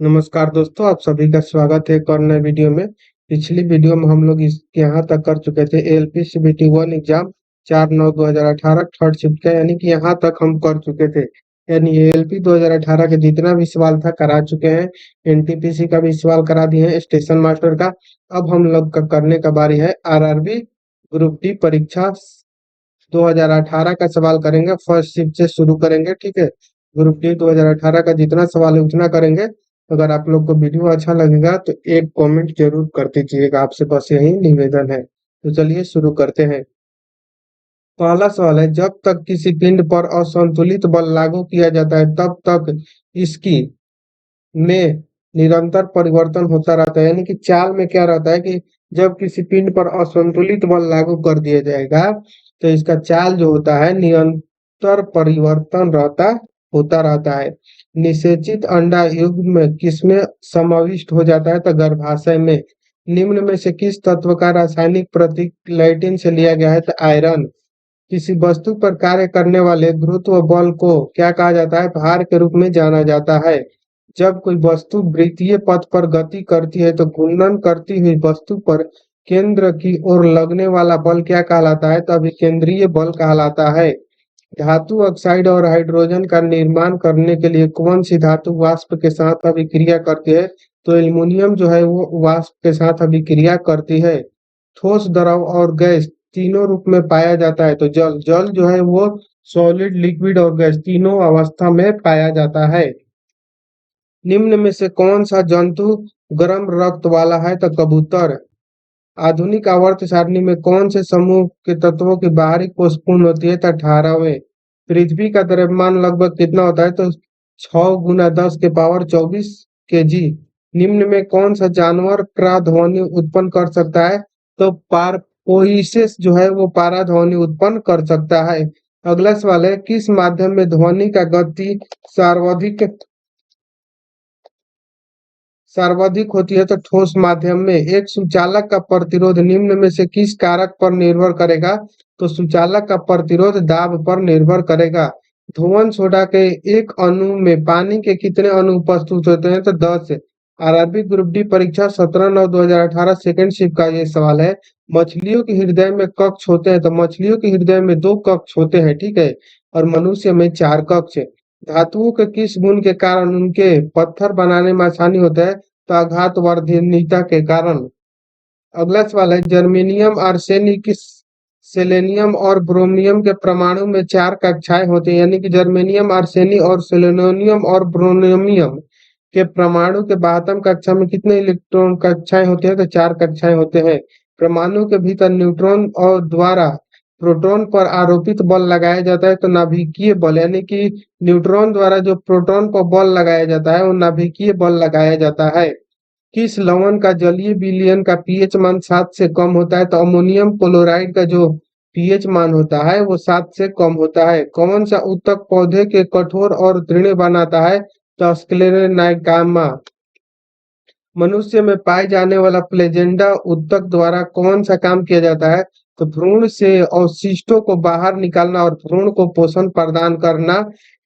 नमस्कार दोस्तों, आप सभी का स्वागत है एक और नए वीडियो में। पिछली वीडियो में हम लोग इस यहाँ तक कर चुके थे ALP CBT 1 exam 4/9/2018 third shift का, यानी कि यहाँ तक हम कर चुके थे। यानी एएलपी 2018 के जितना भी सवाल था करा चुके हैं। एनटीपीसी का भी सवाल करा दिए हैं, स्टेशन मास्टर का। अब हम लोग का करने का बारी है आरआरबी ग्रुप डी परीक्षा 2018 का सवाल करेंगे। फर्स्ट शिफ्ट से शुरू करेंगे, ठीक है। ग्रुप डी 2018 का जितना सवाल है उतना करेंगे। अगर आप लोग को वीडियो अच्छा लगेगा तो एक कमेंट जरूर कर दीजिएगा, आपसे बस यही निवेदन है। तो चलिए शुरू करते हैं। पहला सवाल है, जब तक किसी पिंड पर असंतुलित बल लागू किया जाता है तब तक इसकी में निरंतर परिवर्तन होता रहता है। यानी कि चाल में क्या रहता है कि जब किसी पिंड पर असंतुलित बल लागू कर दिया जाएगा तो इसका चाल जो होता है निरंतर परिवर्तन होता रहता है। निषेचित अंडा युग्म में किसमें समाविष्ट हो जाता है? तो गर्भाशय में। निम्न में से किस तत्व का रासायनिक प्रतीक लैटिन से लिया गया है? तो आयरन। किसी वस्तु पर कार्य करने वाले गुरुत्व बल को क्या कहा जाता है? भार के रूप में जाना जाता है। जब कोई वस्तु वृत्तीय पथ पर गति करती है तो घूर्णन करती हुई वस्तु पर केंद्र की ओर लगने वाला बल क्या कहलाता है? तो अभिकेंद्रीय बल कहलाता है। धातु ऑक्साइड और हाइड्रोजन का निर्माण करने के लिए कौन सी धातु वाष्प के साथ अभिक्रिया करती है? तो एल्युमिनियम जो है वो वाष्प के साथ अभिक्रिया करती है। ठोस, द्रव और गैस तीनों रूप में पाया जाता है। तो जल जल जो है वो सॉलिड, लिक्विड और गैस तीनों अवस्था में पाया जाता है। निम्न में से कौन सा जंतु गर्म रक्त वाला है? तो कबूतर। आधुनिक आवर्त सारणी में कौन से समूह के तत्वों की बाहरी कोष पूर्ण होती है? तो 18वें। पृथ्वी का द्रव्यमान लगभग कितना होता है? तो 6 × 10⁻24 kg। निम्न में कौन सा जानवर पराध्वनि उत्पन्न कर सकता है? तो पारपोइसेस जो है वो पाराध्वनि उत्पन्न कर सकता है। अगला सवाल है, किस माध्यम में ध्वनि का गति सर्वाधिक सर्वाधिक होती है? तो ठोस माध्यम में। एक सुचालक का प्रतिरोध निम्न में से किस कारक पर निर्भर करेगा? तो सुचालक का प्रतिरोध दाब पर निर्भर करेगा। धुआं सोडा के एक अणु में पानी के कितने अणु उपस्थित होते हैं? तो 10। आरआरबी ग्रुप डी परीक्षा 17/9/2018 सेकंड शिफ्ट का ये सवाल है। मछलियों के हृदय में कक्ष होते हैं? तो मछलियों के हृदय में 2 कक्ष होते हैं, ठीक है। और मनुष्य में 4 कक्ष। धातुओं के किस गुण के कारण उनके पत्थर बनाने में आसानी होता है? तो आघात वर्धनीयता के कारण। अगला सवाल है, जर्मेनियम, आर्सेनिक, सेलेनियम और ब्रोमियम के परमाणु में 4 कक्षाएं होती हैं। यानी कि जर्मेनियम, आर्सेनिक और सेलेनियम और ब्रोमियम के परमाणु के बाहतम कक्षा में कितने इलेक्ट्रॉन कक्षाएं होती हैं? तो 4 कक्षाएं होते हैं। परमाणु के भीतर न्यूट्रॉन और द्वारा प्रोटॉन पर आरोपित बल लगाया जाता है। तो नाभिकीय बल, यानी कि न्यूट्रॉन द्वारा जो प्रोटॉन पर बल लगाया जाता है वो नाभिकीय बल लगाया जाता है। किस लवण का जलीय विलयन का पीएच मान 7 से कम होता है? तो अमोनियम क्लोराइड का जो पीएच मान होता है वो 7 से कम होता है। कौन सा ऊतक पौधे के कठोर और दृढ़ बनाता है? तो स्क्लेरोनाइकामा। मनुष्य में पाए जाने वाला प्लेजेंडा ऊतक द्वारा कौन सा काम किया जाता है? तो भ्रूण से अवशिष्टों को बाहर निकालना और भ्रूण को पोषण प्रदान करना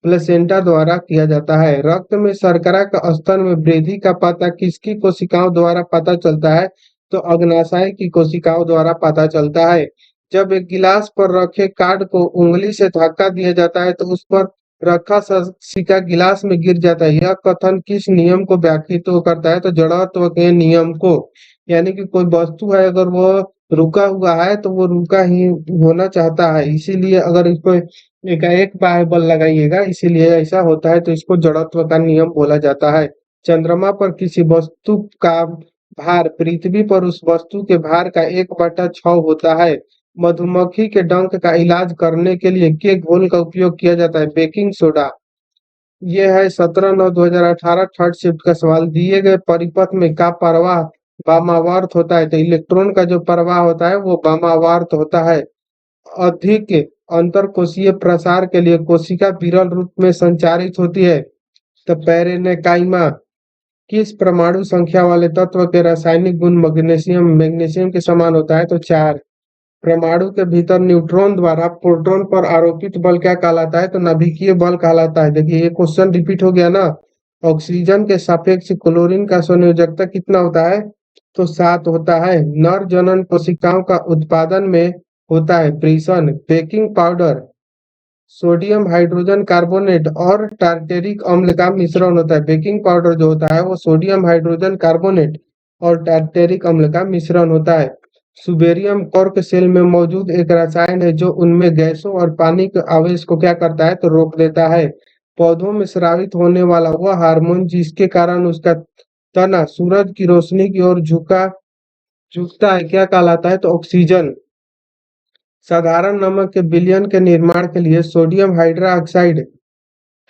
प्लेसेंटा द्वारा किया जाता है। रक्त में शर्करा का स्तर में वृद्धि का पता किसकी कोशिकाओं द्वारा पता चलता है? तो अग्नाशय की कोशिकाओं द्वारा पता चलता है। जब एक गिलास पर रखे कार्ड को उंगली से धक्का दिया जाता है तो उस पर रखा सिक्का गिलास में गिर जाता है। यह कथन किस नियम को व्याख्यायित करता है? तो जड़त्व के नियम को। यानी कि कोई वस्तु है, अगर वो रुका हुआ है तो वो रुका ही होना चाहता है, इसीलिए अगर इसको एकाएक बाह्य बल लगाइएगा इसीलिए ऐसा होता है, तो इसको जड़त्व का नियम बोला जाता है। चंद्रमा पर किसी वस्तु का भार पृथ्वी पर उस वस्तु के भार का 1/6 होता है। मधुमक्खी के डंक का इलाज करने के लिए के घोल का उपयोग किया जाता है? Baking soda. ये है 17/9/2018 थर्ड शिफ्ट का सवाल। दिए गए परिपथ में का प्रवाह वामावर्त होता है? तो इलेक्ट्रॉन का जो प्रवाह होता है वो वामावर्त होता है। अधिक अंतर कोशीय प्रसार के लिए कोशिका विरल रूप में संचारित होती है। तो पैरेनेकाइमा। किस परमाणु संख्या वाले तत्व के रासायनिक गुण मैग्नीशियम मैग्नीशियम के समान होता है? तो 4। परमाणु के भीतर न्यूट्रॉन द्वारा प्रोटॉन पर आरोपित बल क्या कहलाता है? तो नाभिकीय बल कहलाता है। देखिए ये क्वेश्चन रिपीट हो गया ना, ऑक्सीजन के सापेक्ष क्लोरीन का संयोजकता कितना होता है? तो 7 होता है। नर जनन कोशिकाओं का उत्पादन में होता है प्रीषण। Baking powder sodium hydrogen carbonate और टार्टेरिक अम्ल का मिश्रण होता है। बेकिंग पाउडर जो होता है वो सोडियम हाइड्रोजन कार्बोनेट और टार्टेरिक अम्ल का मिश्रण होता है। सुबेरियम कॉर्क सेल में मौजूद एक रसायन है जो उनमें गैसों और पानी के आवेश को क्या करता है? तो रोक देता है। पौधों में स्रावित होने वाला वह हार्मोन जिसके कारण उसका तना सूरज की रोशनी की ओर झुकता है क्या कहलाता है? तो ऑक्सीजन। साधारण नमक के विलयन के निर्माण के लिए सोडियम हाइड्रोक्साइड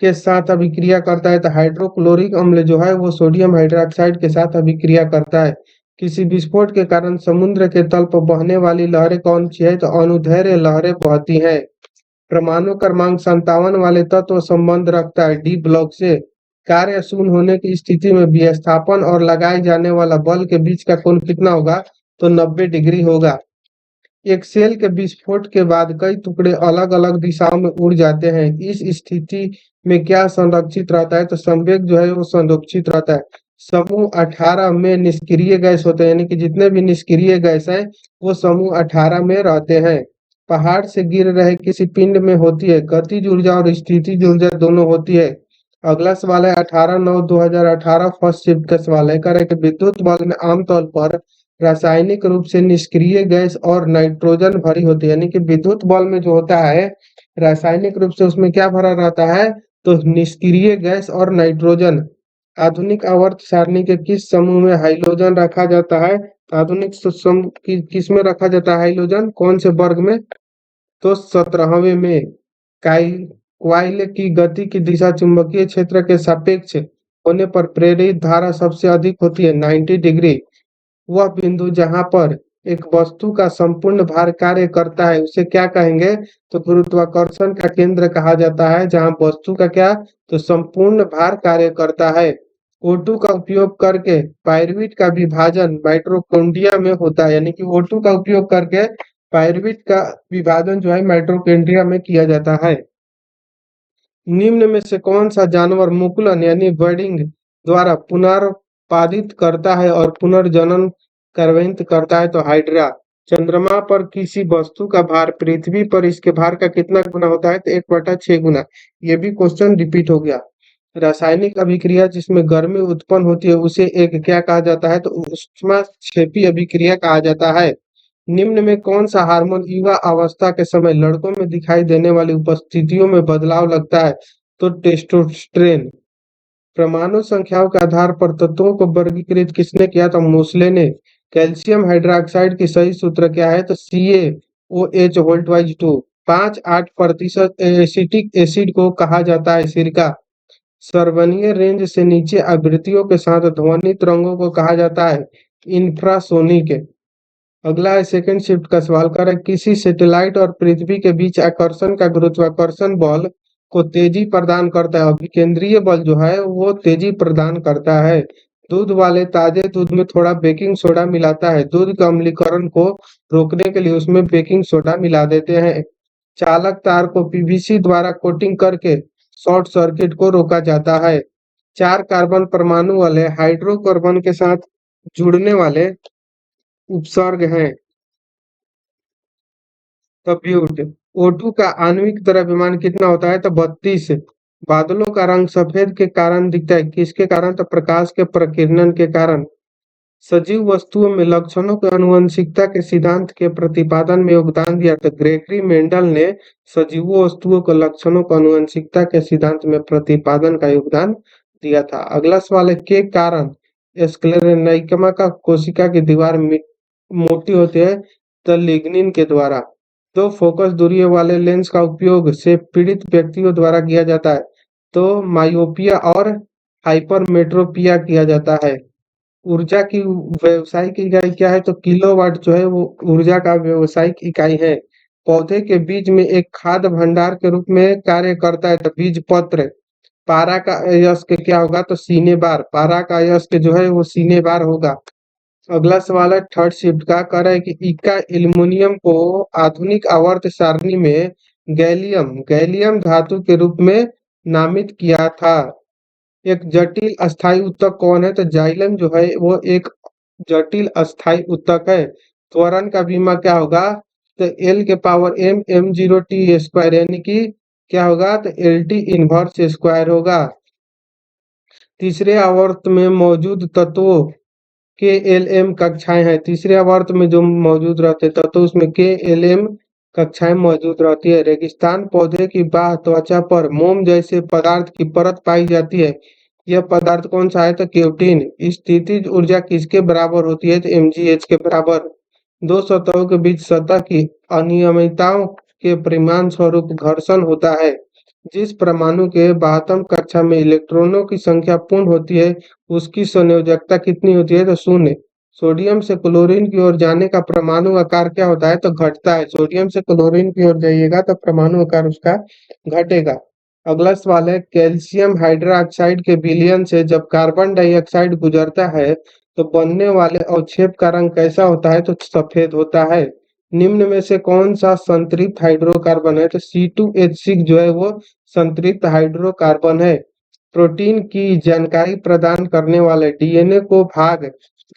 के साथ अभिक्रिया करता है, तो हाइड्रोक्लोरिक अम्ल जो है वो सोडियम हाइड्रोक्साइड के साथ अभिक्रिया करता है। किसी विस्फोट के कारण समुद्र के तल पर बहने वाली लहरें कौन सी है? तो अनुदैर्घ्य लहरें बहती हैं। परमाणु क्रमांक 57 वाले तत्व संबंध रखता है डी ब्लॉक से। कार्य शून्य होने की स्थिति में विस्थापन और लगाए जाने वाला बल के बीच का कोण कितना होगा? तो 90 डिग्री होगा। एक सेल के विस्फोट के बाद कई टुकड़े अलग अलग दिशाओं में उड़ जाते हैं। इस स्थिति में क्या संरक्षित रहता है? तो संवेग जो है वो संरक्षित रहता है। समूह 18 में निष्क्रिय गैस होते हैं, यानी कि जितने भी निष्क्रिय गैस हैं वो समूह 18 में रहते हैं। पहाड़ से गिर रहे किसी पिंड में होती है गतिज ऊर्जा और स्थितिज ऊर्जा दोनों होती है। अगला सवाल है 18/9/2018 फर्स्ट शिफ्ट का सवाल है। कह रहे कि विद्युत बल्ब में आमतौर पर रासायनिक रूप से निष्क्रिय गैस और नाइट्रोजन भरी होती है, यानी कि विद्युत बल्ब में जो होता है रासायनिक रूप से उसमें क्या भरा रहता है? तो निष्क्रिय गैस और नाइट्रोजन। आधुनिक आवर्त सारणी के किस समूह में हाइड्रोजन रखा जाता है? आधुनिक समूह किस में रखा जाता है हाइड्रोजन? कौन से वर्ग में? तो 17वें में। कॉइल की गति की दिशा चुंबकीय क्षेत्र के सापेक्ष होने पर प्रेरित धारा सबसे अधिक होती है 90 डिग्री। वह बिंदु जहां पर एक वस्तु का संपूर्ण भार कार्य करता है उसे क्या कहेंगे? तो गुरुत्वाकर्षण का केंद्र कहा जाता है, जहां वस्तु का क्या? तो संपूर्ण भार कार्य करता है। O2 का उपयोग करके पायरुवेट का विभाजन माइटोकॉन्ड्रिया में होता है, यानी कि O2 का उपयोग करके पायरुवेट का विभाजन जो है माइटोकॉन्ड्रिया में किया जाता है। निम्न में से कौन सा जानवर मुकुलन यानी बर्डिंग द्वारा पुनरुत्पादित करता है और पुनर्जनन कार्यान्वित करता है? तो हाइड्रा। चंद्रमा पर किसी वस्तु का भार पृथ्वी पर इसके भार का कितना गुना होता है? तो 1/6 गुना। ये भी क्वेश्चन रिपीट हो गया। रासायनिक अभिक्रिया जिसमें गर्मी उत्पन्न होती है उसे एक क्या कहा जाता है? तो ऊष्माक्षेपी अभिक्रिया कहा जाता है। निम्न में कौन सा हार्मोन युवा अवस्था के समय लड़कों में दिखाई देने वाली उपस्थितियों में बदलाव लगता है? तो टेस्टोस्टेरोन। परमाणु संख्याओं के आधार पर तत्वों को वर्गीकृत किसने किया? तो मोसले ने। कैल्शियम हाइड्रोक्साइड की सही सूत्र क्या है? तो CaOH/2। 5-8% एसिटिक एसिड को कहा जाता है सिरका। श्रवणीय रेंज से नीचे आवृत्तियों के साथ ध्वनि तरंगों को कहा जाता है इंफ्रासोनिक। अगला है सेकंड शिफ्ट का सवाल। कर रहा है किसी सैटेलाइट और पृथ्वी के बीच आकर्षण का गुरुत्वाकर्षण बल को तेजी प्रदान करता है। अभिकेंद्रीय बल जो है वो तेजी प्रदान करता है। दूध वाले ताजे दूध में थोड़ा बेकिंग सोडा मिलाता है। दूध के अम्लीकरण को रोकने के लिए उसमें बेकिंग सोडा मिला देते हैं। चालक तार को पीवीसी द्वारा कोटिंग करके शॉर्ट सर्किट को रोका जाता है। 4 कार्बन परमाणु वाले हाइड्रोकार्बन के साथ जुड़ने वाले उपसर्ग हैं। तो ब्यूट। O2 का आणविक द्रव्यमान कितना होता है? तो 32। बादलों का रंग सफेद के कारण दिखता है, किसके कारण? तो प्रकाश के प्रकीर्णन के कारण। सजीव वस्तुओं में लक्षणों के आनुवंशिकता के सिद्धांत के प्रतिपादन में योगदान दिया। तो ग्रेगरी मेंडल ने सजीव वस्तुओं के लक्षणों को आनुवंशिकता के सिद्धांत में प्रतिपादन का योगदान दिया था। अगला सवाल है के कारण स्क्लेरेंडाइकमा का कोशिका की दीवार मोटी होती है? तो लिग्निन के द्वारा। दो फोकस दूरी वाले लेंस का उपयोग से पीड़ित व्यक्तियों द्वारा किया जाता है? तो मायोपिया और हाइपरमेट्रोपिया किया जाता है। ऊर्जा की व्यावसायिक इकाई क्या है? तो किलोवाट जो है वो ऊर्जा का व्यावसायिक इकाई है। पौधे के बीज में एक खाद्य भंडार के रूप में कार्य करता है। तो बीज पत्र। पारा का अयस्क क्या होगा? तो सीने बार। पारा का अयस्क जो है वो सीने बार होगा। अगला सवाल है थर्ड शिफ्ट का। कह रहा है कि इक्का एल्युमिनियम को आधुनिक आवर्त सारणी में गैलियम गैलियम धातु के रूप में नामित किया था। एक जटिल अस्थाई ऊतक कौन है? तो जाइलम जो है वो एक जटिल अस्थाई ऊतक है। त्वरण का बीमा क्या होगा? तो एल के power M zero T square, यानी कि क्या होगा? तो एल टी इनवर्स स्क्वायर होगा। तीसरे आवर्त में मौजूद तत्वों के एल एम कक्षाएं हैं। तीसरे आवर्त में जो मौजूद रहते हैं तत्व, उसमें के एल एम कक्षाएं मौजूद रहती है। रेगिस्तान पौधे की बाह्य त्वचा पर मोम जैसे पदार्थ की परत पाई जाती है। यह पदार्थ कौन सा है? तो क्योटिन। स्थितिज ऊर्जा किसके बराबर होती है? तो mgh के बराबर। दो सतहों के बीच सतह की अनियमितताओं के परिणाम स्वरूप घर्षण होता है। जिस परमाणु के बाह्यतम कक्षा में इलेक्ट्रॉनों की संख्या पूर्ण होती है, उसकी संयोजकता कितनी होती है? तो शून्य। सोडियम से क्लोरीन की ओर जाने का परमाणु आकार क्या होता है? तो घटता है। सोडियम से क्लोरीन की ओर जाइएगा तो परमाणु आकार उसका घटेगा। अगला सवाल है, कैल्शियम हाइड्रोक्साइड के विलयन से जब कार्बन डाइऑक्साइड गुजरता है तो बनने वाले अवक्षेप का रंग कैसा होता है? तो सफेद होता है। निम्न में से कौन सा संतृप्त हाइड्रोकार्बन है? तो C2H6 जो है वो संतृप्त हाइड्रोकार्बन है। प्रोटीन की जानकारी प्रदान करने वाले डीएनए को भाग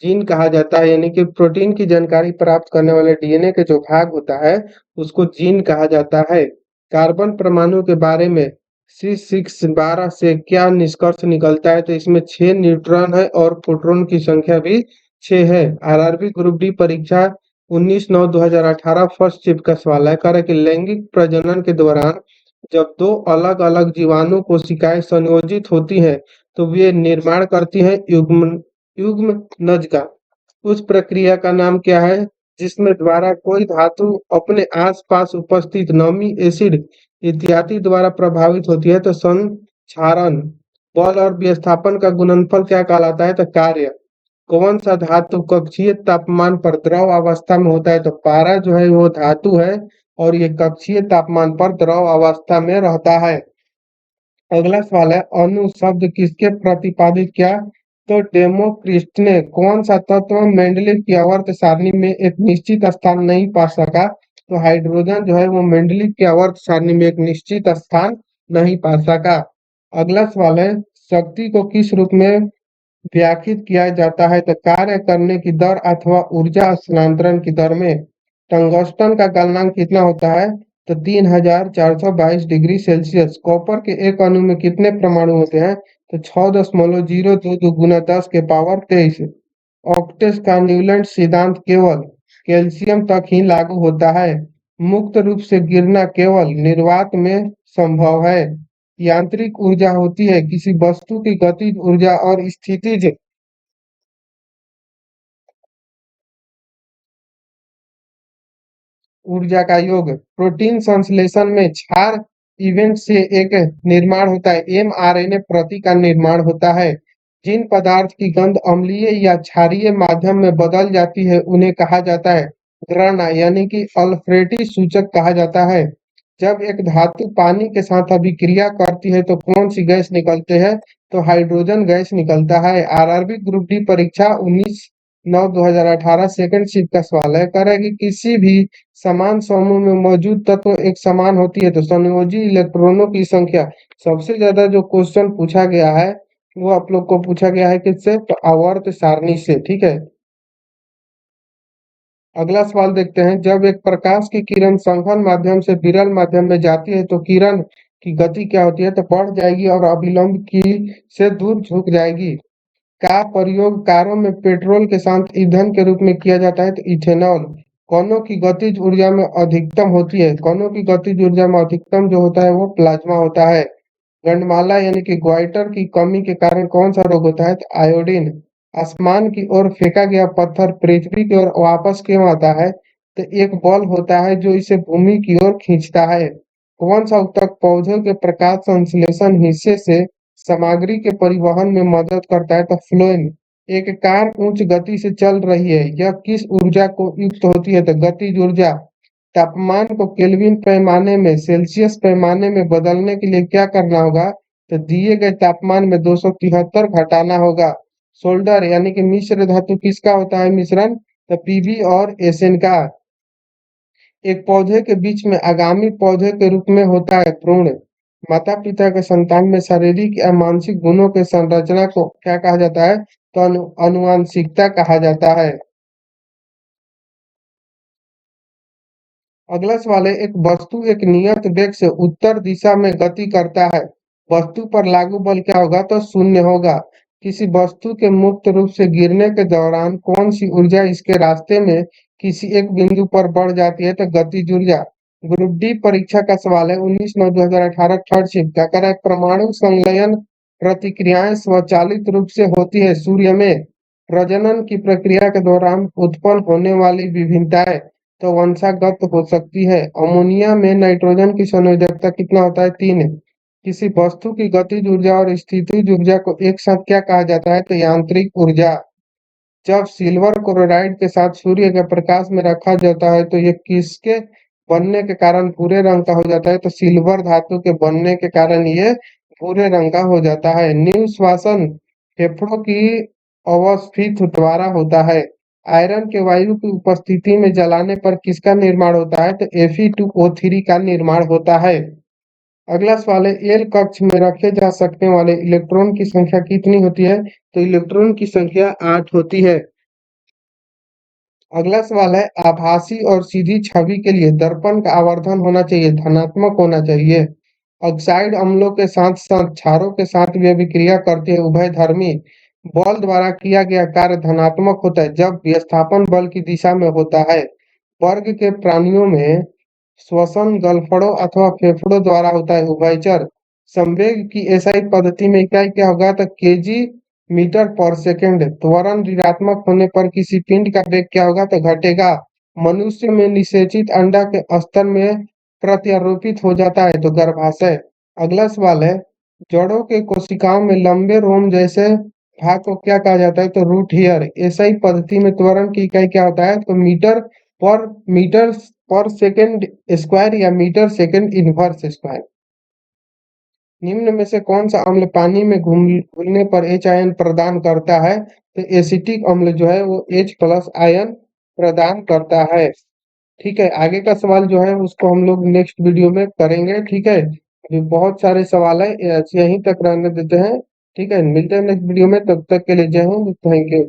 जीन कहा जाता है, यानी कि प्रोटीन की जानकारी प्राप्त करने वाले डीएनए के जो भाग होता है उसको जीन कहा जाता है। कार्बन परमाणु के बारे में C612 से क्या निष्कर्ष निकलता है? तो इसमें 6 न्यूट्रॉन है और प्रोटॉन की संख्या भी 6 है। आरआरबी ग्रुप डी परीक्षा 19/9/2018 फर्स्ट शिफ्ट का सवाल है। कह रहा है कि लैंगिक प्रजनन के दौरान जब दो अलग अलग जीवाणु कोशिकाएं संयोजित होती हैं तो वे निर्माण करती हैं युग्म युग्मनज का। उस प्रक्रिया का नाम क्या है जिसमें द्वारा कोई धातु अपने आसपास उपस्थित नमी, एसिड इत्यादि द्वारा प्रभावित होती है? तो संक्षारण। बल और विस्थापन का गुणनफल क्या कहलाता है? तो कार्य। कौन सा धातु कक्षीय तापमान पर द्रव अवस्था में होता है? तो पारा जो है वो धातु है और ये कक्षीय तापमान पर द्रव अवस्था में रहता है। अगला सवाल है, अणु शब्द किसके प्रतिपादित किया? तो डेमोक्रिस्ट ने। कौन सा तत्व मेंडलीव की आवर्त सारणी में एक निश्चित स्थान नहीं पा सका? तो हाइड्रोजन जो है वो मेंडलीव की आवर्त सारणी में एक निश्चित स्थान नहीं पा सका। अगला सवाल है, शक्ति को किस रूप में व्याख्यात किया जाता है? तो कार्य करने की दर अथवा ऊर्जा स्थानांतरण की दर में। टंगस्टन का गलनांक कितना होता है? तो 3422 डिग्री सेल्सियस। कॉपर के एक अणु में कितने परमाणु होते हैं? तो 6.022 गुना 10 के पावर 23। ऑक्टेट का न्यूलैंड सिद्धांत केवल कैल्शियम तक ही लागू होता है। मुक्त रूप से गिरना केवल निर्वात में संभव है। यांत्रिक ऊर्जा होती है किसी वस्तु की गतिज ऊर्जा और स्थितिज ऊर्जा का योग। प्रोटीन संश्लेषण में क्षार इवेंट से एक निर्माण होता है, mRNA प्रति का निर्माण होता है। जिन पदार्थ की गंध अम्लीय या क्षारीय माध्यम में बदल जाती है उन्हें कहा जाता है घृणा, यानी कि अल्फ्रेटी सूचक कहा जाता है। जब एक धातु पानी के साथ अभिक्रिया करती है तो कौन सी गैस निकलते हैं? तो हाइड्रोजन गैस निकलता है। आरआरबी ग्रुप डी परीक्षा 19/9/2018 सेकंड शिफ्ट का सवाल है। कह रहा है कि किसी भी समान समूह में मौजूद तत्व एक समान होती है तो संयोजी इलेक्ट्रॉनों की संख्या। सबसे ज्यादा जो क्वेश्चन पूछा गया है वो आप लोग को पूछा गया है किससे? तो आवर्त सारणी से। ठीक है, अगला सवाल देखते हैं, जब एक प्रकाश की किरण संघन माध्यम से विरल माध्यम में जाती है तो किरण की गति क्या होती है? तो बढ़ जाएगी और अभिलंब की से दूर झुक जाएगी। का प्रयोग कारों में पेट्रोल के साथ ईंधन के रूप में किया जाता है? तो इथेनॉल। कणों की गतिज ऊर्जा में अधिकतम होती है। कणों की गतिज ऊर्जा में अधिकतम जो होता है वो प्लाज्मा होता है। गंडमाला यानी कि ग्वाइटर की कमी के कारण कौन सा रोग होता है? तो आयोडीन। आसमान की ओर फेंका गया पत्थर पृथ्वी की ओर वापस क्यों आता है? तो एक बल होता है जो इसे भूमि की ओर खींचता है। कौन सा ऊतक पौधों के प्रकाश संश्लेषण हिस्से से सामग्री के परिवहन में मदद करता है? तो फ्लोएम। एक कार उच्च गति से चल रही है, यह किस ऊर्जा को युक्त होती है? तो गतिज ऊर्जा। तापमान को केल्विन पैमाने में सेल्सियस पैमाने में बदलने के लिए क्या करना होगा? तो दिए गए तापमान में 273 घटाना होगा। सोल्डर यानी कि मिश्र धातु किसका होता है मिश्रण? तो पीबी और एसएन का। एक पौधे के बीच में आगामी पौधे के रूप में होता है भ्रूण। माता पिता के संतान में शारीरिक या मानसिक गुणों के संरचना को क्या कहा जाता है? तो अनुवांशिकता कहा जाता है। अगला सवाल है, एक वस्तु एक नियत वेग से उत्तर दिशा में गति करता है, वस्तु पर लागू बल क्या होगा? तो शून्य होगा। किसी वस्तु के मुक्त रूप से गिरने के दौरान कौन सी ऊर्जा इसके रास्ते में किसी एक बिंदु पर बढ़ जाती है? तो गतिज ऊर्जा। ग्रुप डी परीक्षा का सवाल है 19/9/2018 थर्ड शिफ्ट का, कह रहा है परमाणु संलयन प्रतिक्रियाएं स्वचालित रूप से होती है सूर्य में, प्रजनन की प्रक्रिया के दौरान उत्पन्न होने वाली विभिन्नताएं तो वंशागत हो सकती है। अमोनिया में नाइट्रोजन की संयोजकता कितना होता है? 3 है। किसी वस्तु की गतिज ऊर्जा और स्थितिज ऊर्जा को एक साथ क्या कहा जाता है? तो यांत्रिक ऊर्जा। जब सिल्वर क्लोराइड के साथ सूर्य के प्रकाश में रखा जाता है तो ये किसके बनने के कारण भूरे रंग का हो जाता है? तो सिल्वर धातु के बनने के कारण ये भूरे रंग का हो जाता है। निःश्वासन फेफड़ों की अवस्थित द्वारा होता है। आयरन के वायु की उपस्थिति में जलाने पर किसका निर्माण होता है? तो Fe2O3 का निर्माण होता है। अगला सवाल है, एल कक्ष में रखे जा सकने वाले इलेक्ट्रॉन की संख्या कितनी होती है? तो इलेक्ट्रॉन की संख्या 8 होती है। अगला सवाल है, आभासी और सीधी छवि के लिए दर्पण का आवर्धन होना चाहिए, धनात्मक होना चाहिए। ऑक्साइड अम्लों के साथ साथ क्षारों के साथ भी अभिक्रिया करते हैं उभयधर्मी। बल द्वारा किया गया कार्य धनात्मक होता है जब विस्थापन बल की दिशा में होता है। वर्ग के प्राणियों में श्वसन गलफड़ों अथवा फेफड़ों द्वारा होता है उभयचर। संवेग की एसआई पद्धति में इकाई क्या होगा? तो केजी मीटर पर सेकंड। त्वरण ऋणात्मक होने पर किसी पिंड का वेग क्या होगा? तो घटेगा। मनुष्य में निषेचित अंडा के स्तर में प्रत्यारोपित हो जाता है तो गर्भाशय। अगला सवाल है, जड़ों के कोशिकाओं में लंबे रोम जैसे भाग को क्या कहा जाता है? तो रूट हेयर। एसआई पद्धति में त्वरण की इकाई क्या होता है? तो मीटर पर सेकंड स्क्वायर या मीटर सेकंड इनवर्स स्क्वायर। निम्न में से कौन सा अम्ल पानी में घुलने पर H आयन प्रदान करता है? तो एसिटिक अम्ल जो है वो H+ आयन प्रदान करता है। ठीक है, आगे का सवाल जो है उसको हम लोग नेक्स्ट वीडियो में करेंगे। ठीक है, अभी बहुत सारे सवाल है, यहीं तक रहने देते हैं। ठीक है, मिलते हैं नेक्स्ट वीडियो में, तब तक के लिए जय हिंद, थैंक यू।